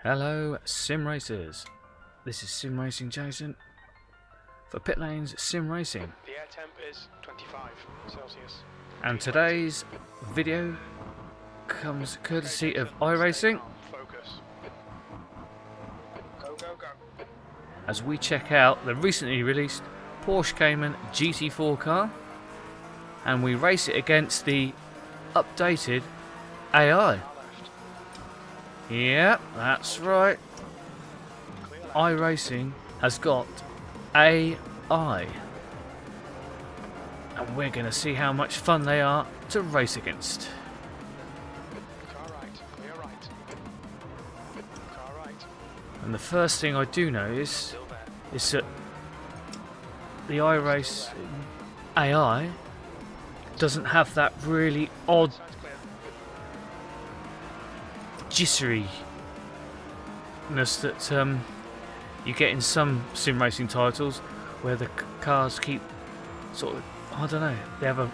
Hello Sim Racers, this is Sim Racing Jason for Pitlanes Sim Racing. The air temp is 25 Celsius. And today's video comes courtesy of iRacing Focus. Go, go, go. as we check out the recently released Porsche Cayman GT4 car and we race it against the updated AI. Yeah, that's right. iRacing has got AI. And we're going to see how much fun they are to race against. Car right, clear right. Car right. And the first thing I do know is Still there. that the iRacing AI doesn't have that really odd Side's clear. jitteryness that you get in some sim racing titles where the cars keep sort of, I don't know, they have a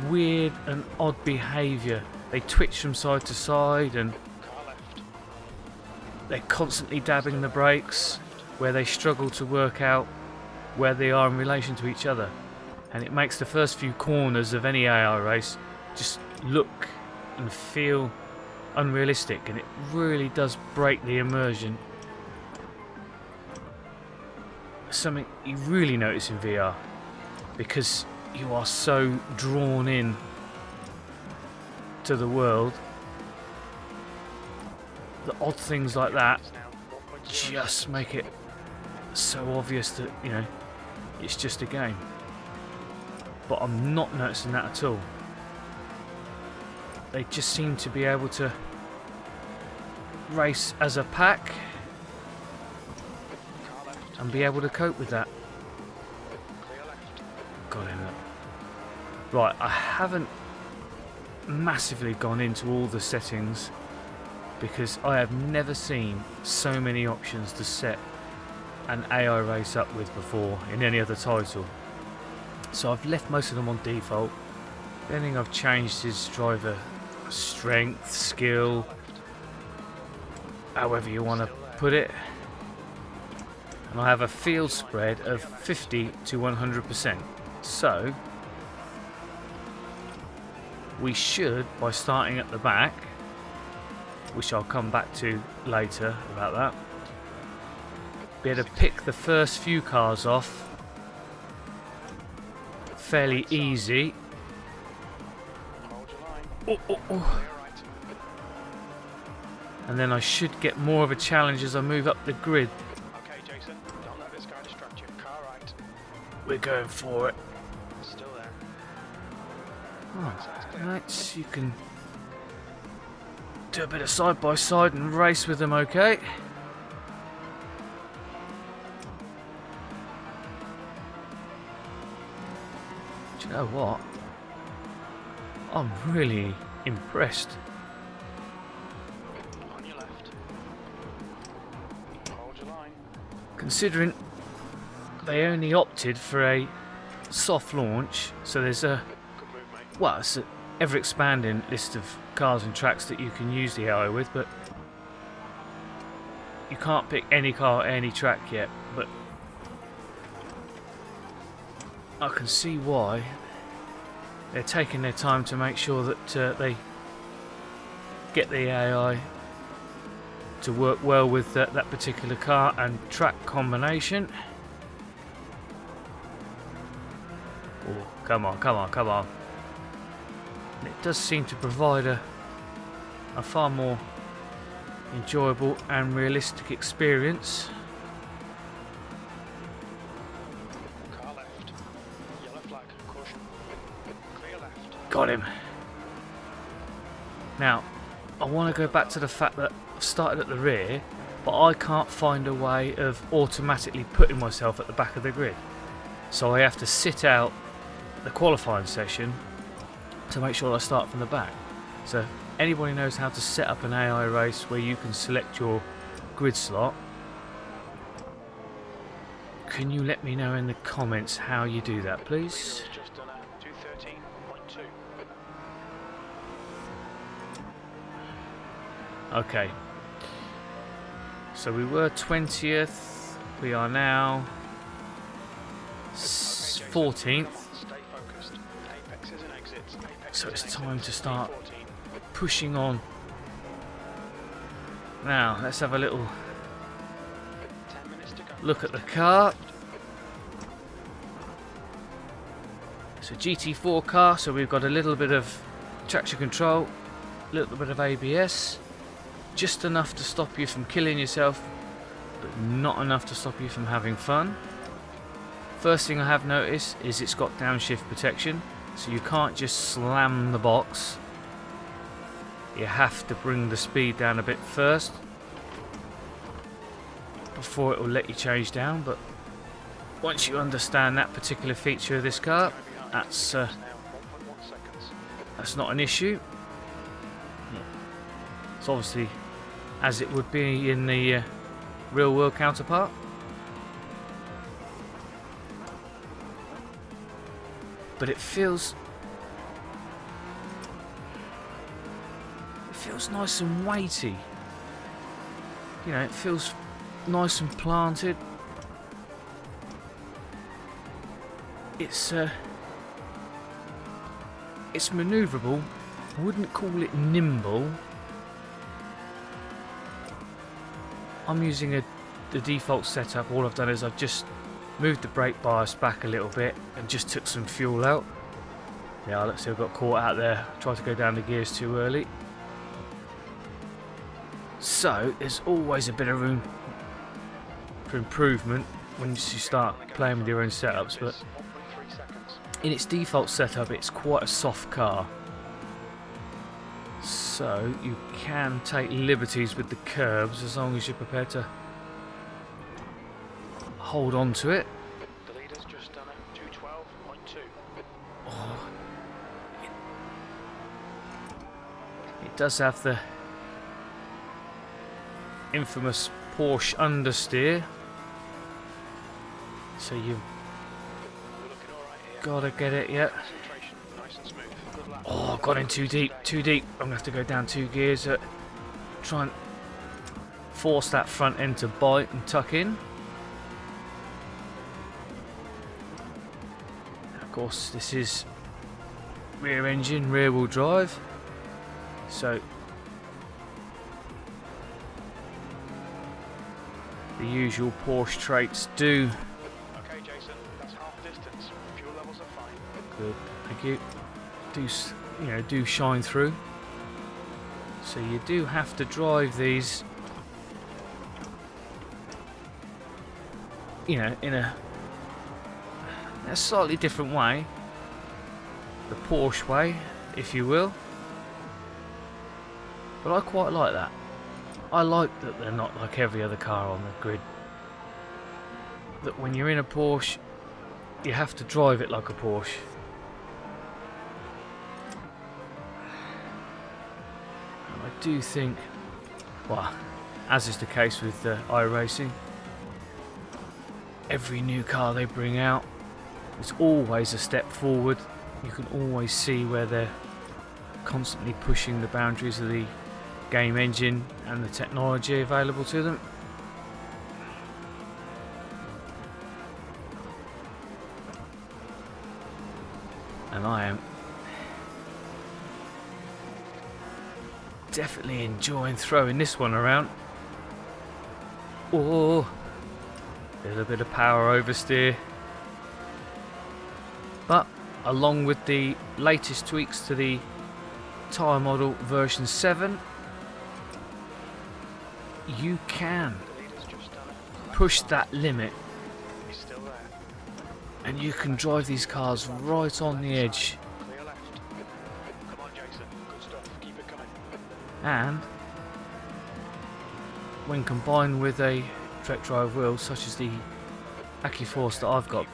weird and odd behaviour. They twitch from side to side and Car left. they're constantly dabbing the brakes where they struggle to work out where they are in relation to each other. And it makes the first few corners of any AI race just look and feel unrealistic, and it really does break the immersion. Something you really notice in VR because you are so drawn in to the world. The odd things like that Now, 1.0. just make it so obvious that, you know, it's just a game. But I'm not noticing that at all. They just seem to be able to race as a pack Car left. and be able to cope with that. Clear left. Got him. Right, I haven't massively gone into all the settings because I have never seen so many options to set an AI race up with before in any other title. So I've left most of them on default. The only thing I've changed is driver strength, skill, however you want to put it. And I have a field spread of 50 to 100%. So we should, by starting at the back, which I'll come back to later about that, be able to pick the first few cars off fairly easy. Hold your line. Oh, oh, oh. Clear right. And then I should get more of a challenge as I move up the grid. Okay, Jason. Don't let this guy distract you. Car right. We're going for it. Still there. Oh, right, you can do a bit of side by side and race with them, okay? Do you know what? I'm really impressed. On your left. Hold your line. Considering they only opted for a soft launch, so there's a, Good move, mate. well, it's an ever-expanding list of cars and tracks that you can use the AI with, but you can't pick any car, any track yet. But I can see why they're taking their time to make sure that they get the AI to work well with that particular car and track combination. Oh, come on, come on, come on. And it does seem to provide a far more enjoyable and realistic experience. Car left. Yellow flag. Caution. Clear left. Got him. Now, I want to go back to the fact that I've started at the rear, but I can't find a way of automatically putting myself at the back of the grid. So I have to sit out the qualifying session to make sure I start from the back. So if anybody knows how to set up an AI race where you can select your grid slot, can you let me know in the comments how you do that, please? Just done a 213.2. Okay. So we were 20th. We are now 14th. So it's time to start pushing on. Now let's have a little look at the car. It's a GT4 car, so we've got a little bit of traction control, a little bit of ABS, just enough to stop you from killing yourself, but not enough to stop you from having fun. First thing I have noticed is it's got downshift protection, so you can't just slam the box. You have to bring the speed down a bit first before it will let you change down, but once you understand that particular feature of this car, that's not an issue. It's obviously as it would be in the real world counterpart. But it feels nice and weighty. You know, it feels nice and planted. It's manoeuvrable. I wouldn't call it nimble. I'm using the default setup. All I've done is I've just moved the brake bias back a little bit and just took some fuel out. Yeah, let's see, I got caught out there. Tried to go down the gears too early. So there's always a bit of room for improvement once you start playing with your own setups, but in its default setup it's quite a soft car, so you can take liberties with the curbs as long as you're prepared to hold on to it. The leader's just done a 212.2. Oh, it does have the infamous Porsche understeer, so you've gotta get it. Yet. Oh, got in too deep, too deep. I'm gonna have to go down 2 gears. Try and force that front end to bite and tuck in. Of course, this is rear engine, rear wheel drive, so the usual Porsche traits do. Okay, Jason, that's half distance. Fuel levels are fine. Good, thank you. Do shine through. So you do have to drive these, in a slightly different way, the Porsche way, if you will. But I quite like that. I like that they're not like every other car on the grid. That when you're in a Porsche, you have to drive it like a Porsche. And I do think, well, as is the case with iRacing, every new car they bring out is always a step forward. You can always see where they're constantly pushing the boundaries of the game engine and the technology available to them. And I am definitely enjoying throwing this one around. Oh, a little bit of power oversteer. But along with the latest tweaks to the tyre model version 7, you can push that limit and you can drive these cars right on the edge. And when combined with a direct drive wheel such as the AccuForce that I've got,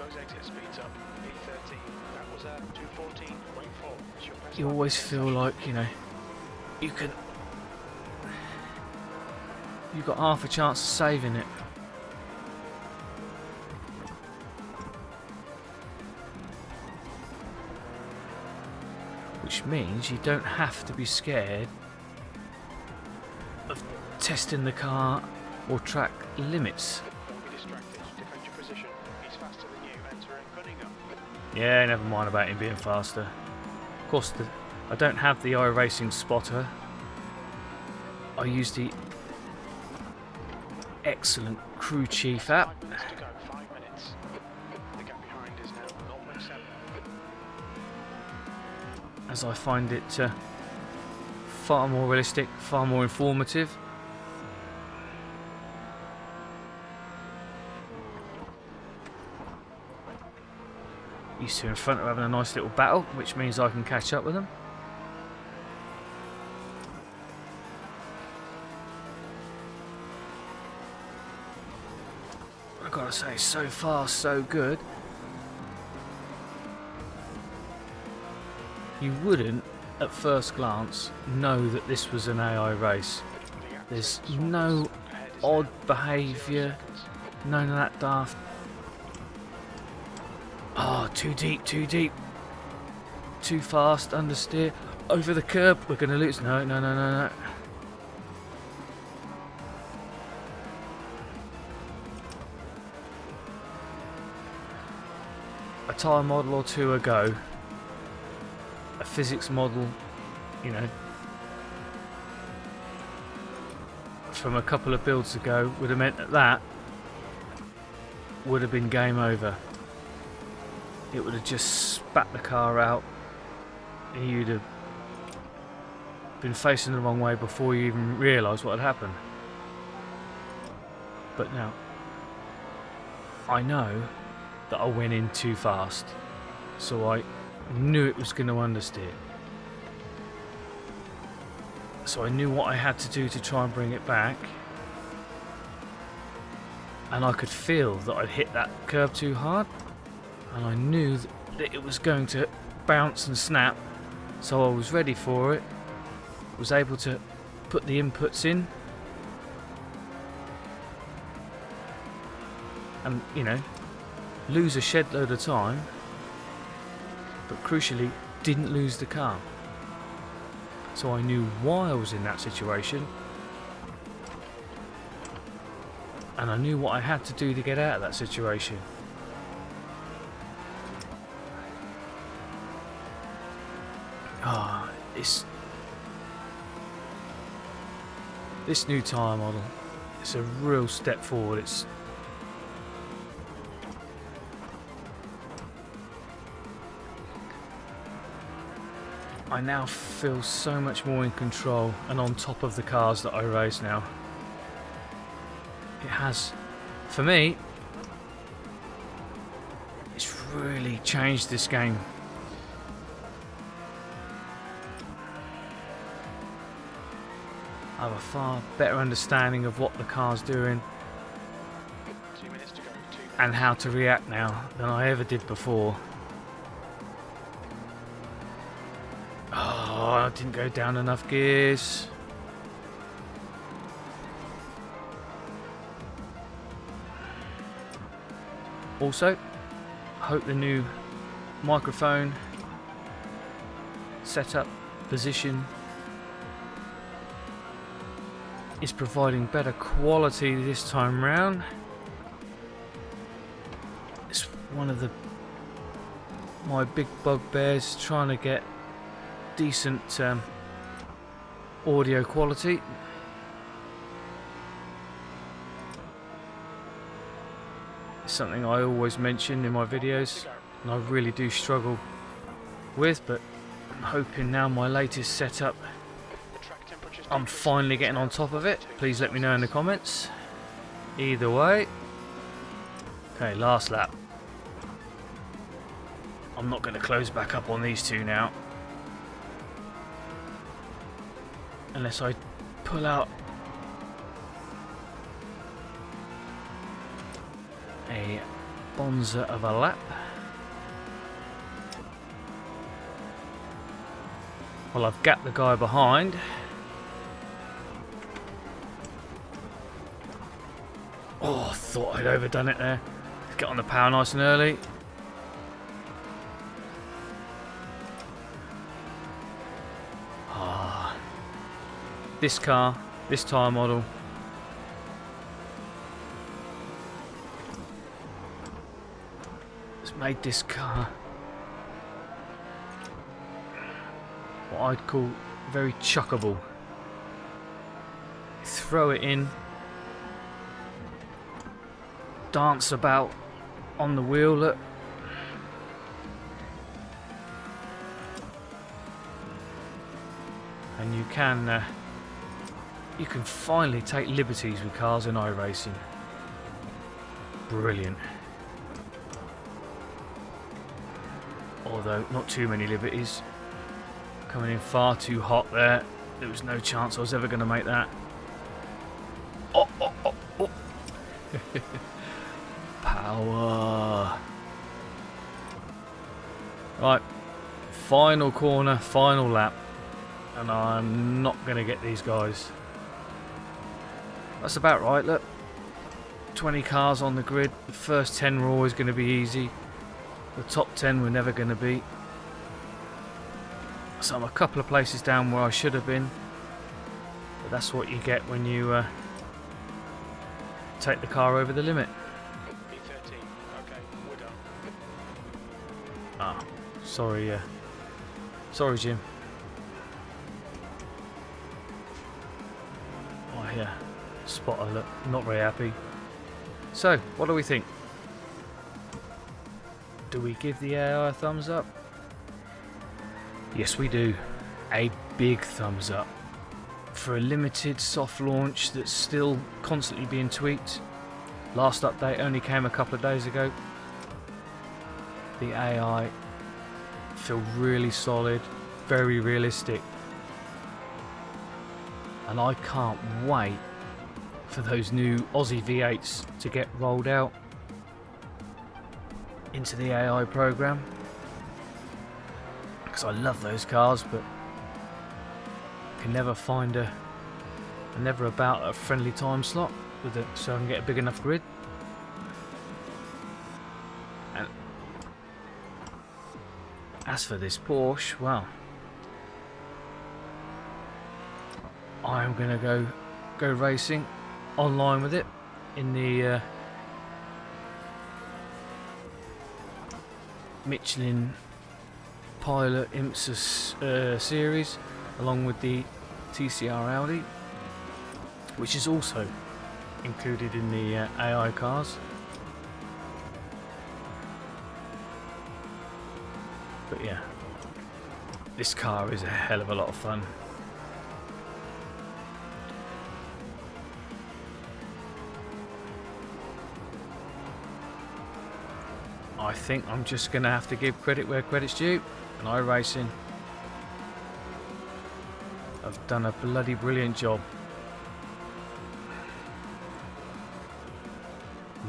you always feel like, you've got half a chance of saving it. Which means you don't have to be scared of testing the car or track limits. Don't be distracted. Defend your position. He's faster than you. Entering Cunningham. Yeah, never mind about him being faster. Of course, I don't have the iRacing spotter. I use the excellent Crew Chief app. 5 minutes to go. 5 minutes. The gap behind is now 0.7. As I find it far more realistic, far more informative. These two in front are having a nice little battle, which means I can catch up with them. I've got to say, so far so good. You wouldn't, at first glance, know that this was an AI race. There's no odd behaviour, none of that daft. Oh, too deep, too deep. Too fast, understeer. Over the curb, we're going to lose. No, no, no, no, no. A tyre model or two ago, a physics model, you know, from a couple of builds ago would have meant that would have been game over. It would have just spat the car out and you'd have been facing the wrong way before you even realised what had happened. But now, I know that I went in too fast, so I knew it was going to understeer. So I knew what I had to do to try and bring it back, and I could feel that I'd hit that curb too hard, and I knew that it was going to bounce and snap, so I was ready for it, was able to put the inputs in, and, you know, lose a shed load of time, but crucially didn't lose the car. So I knew why I was in that situation, and I knew what I had to do to get out of that situation. Ah, this new tyre model, it's a real step forward. I now feel so much more in control and on top of the cars that I race now. It has, for me, it's really changed this game. I have a far better understanding of what the car's doing 2 minutes to go. 2 minutes. and how to react now than I ever did before. Oh, I didn't go down enough gears. Also, I hope the new microphone setup position is providing better quality this time round. It's one of my big bugbears, trying to get decent audio quality. It's something I always mention in my videos and I really do struggle with, but I'm hoping now my latest setup, I'm finally getting on top of it. Please let me know in the comments. Either way. Okay, last lap. I'm not going to close back up on these two now, unless I pull out a bonza of a lap. Well, I've gapped the guy behind. Oh, I thought I'd overdone it there. Let's get on the power nice and early. This car, this tyre model, has made this car what I'd call very chuckable. Throw it in, dance about on the wheel, look. And you can finally take liberties with cars in iRacing. Brilliant. Although not too many liberties. Coming in far too hot there. There was no chance I was ever going to make that. Oh, oh, oh, oh. Power. Right. Final corner, final lap. And I'm not going to get these guys. That's about right, look. 20 cars on the grid. The first 10 were always going to be easy. The top 10 were never going to be. So I'm a couple of places down where I should have been. But that's what you get when you take the car over the limit. B13. Okay, we're done. Ah, sorry, sorry, Jim. Oh yeah, spotter, look, not very happy. So, what do we think? Do we give the AI a thumbs up? Yes, we do. A big thumbs up. For a limited soft launch that's still constantly being tweaked. Last update only came a couple of days ago. The AI feel really solid, very realistic. And I can't wait for those new Aussie V8s to get rolled out into the AI program. Because I love those cars, but can never find never about a friendly time slot with it, so I can get a big enough grid. And as for this Porsche, well, I am gonna go racing online with it in the Michelin Pilot IMSA series, along with the TCR Audi, which is also included in the AI cars. But yeah, this car is a hell of a lot of fun. I think I'm just going to have to give credit where credit's due, and iRacing have done a bloody brilliant job.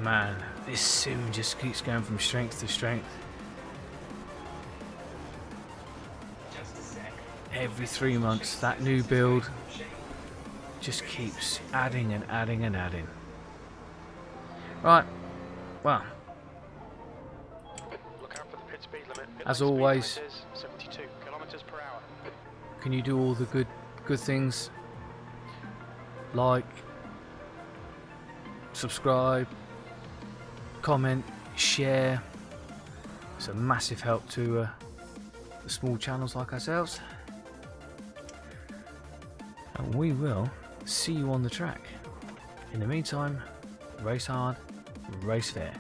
Man, this sim just keeps going from strength to strength. Every 3 months, that new build just keeps adding and adding and adding. Right, well, as always, 72 kilometers per hour. can you do all the good things like subscribe, comment, share? It's a massive help to the small channels like ourselves. And we will see you on the track. In the meantime, race hard, race fair.